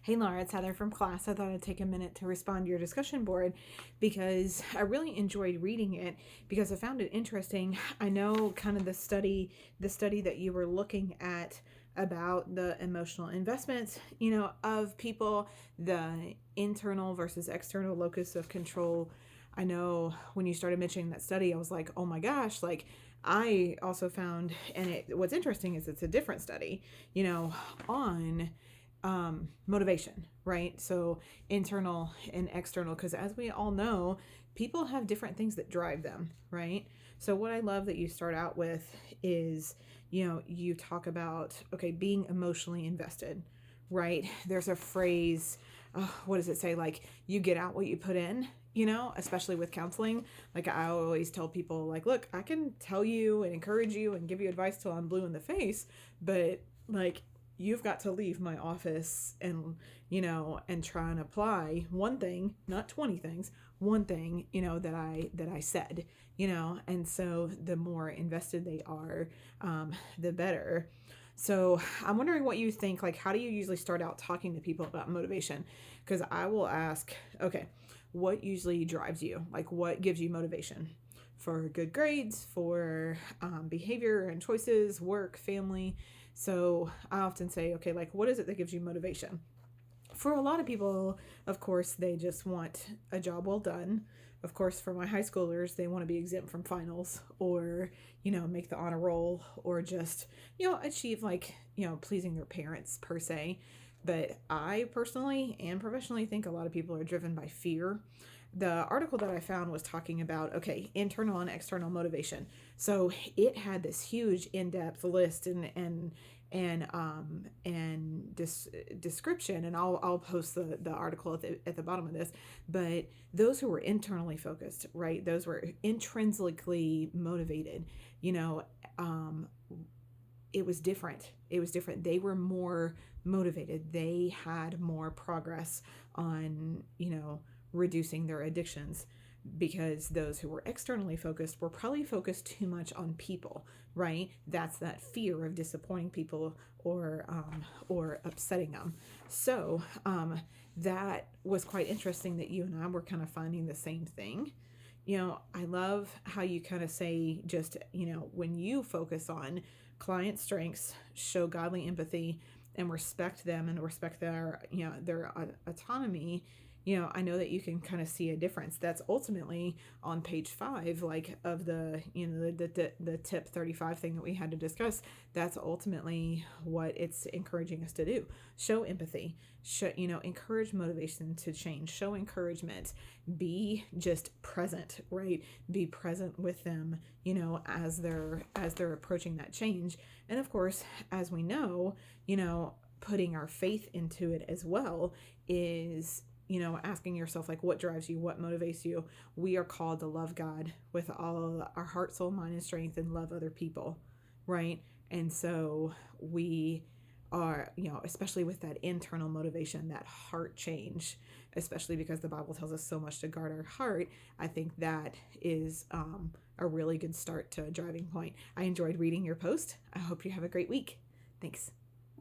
Hey Laura, it's Heather from class. I thought I'd take a minute to respond to your discussion board because I really enjoyed reading it because I found it interesting. I know kind of the study that you were looking at about the emotional investments, of people, the internal versus external locus of control. I know when you started mentioning that study, I was like, oh my gosh, like I also found, and what's interesting is it's a different study, on motivation, right? So internal and external, because as we all know, people have different things that drive them, right? So what I love that you start out with is, you talk about, okay, being emotionally invested, right? There's a phrase, what does it say? Like, you get out what you put in, especially with counseling. Like, I always tell people, like, look, I can tell you and encourage you and give you advice till I'm blue in the face, but like, you've got to leave my office and and try and apply one thing, not 20 things, one thing, that I said, and so the more invested they are, the better. So I'm wondering what you think, like, how do you usually start out talking to people about motivation? Because I will ask, okay, what usually drives you? Like, what gives you motivation? For good grades, for behavior and choices, work, family. So I often say, okay, like, what is it that gives you motivation? For a lot of people, of course, they just want a job well done. Of course, for my high schoolers, they want to be exempt from finals or, make the honor roll or just, achieve, like, pleasing their parents per se. But I personally and professionally think a lot of people are driven by fear. The article that I found was talking about, okay, internal and external motivation. So it had this huge in-depth list and description, and I'll post the article at the bottom of this. But those who were internally focused, right, those were intrinsically motivated, you know um it was different. They were more motivated. They had more progress on, reducing their addictions, because those who were externally focused were probably focused too much on people, right? That's that fear of disappointing people or upsetting them. So that was quite interesting that you and I were kind of finding the same thing. I love how you kind of say, just, when you focus on client strengths, show godly empathy, and respect them and respect their autonomy. I know that you can kind of see a difference. That's ultimately on page 5, like, of the tip 35 thing that we had to discuss. That's ultimately what it's encouraging us to do. Show empathy, show, encourage motivation to change, show encouragement, be just present, right? Be present with them, as they're approaching that change. And of course, as we know, putting our faith into it as well is, asking yourself, like, what drives you, what motivates you. We are called to love God with all our heart, soul, mind, and strength, and love other people, right? And so we are, especially with that internal motivation, that heart change, especially because the Bible tells us so much to guard our heart. I think that is a really good start to a driving point. I enjoyed reading your post. I hope you have a great week. Thanks.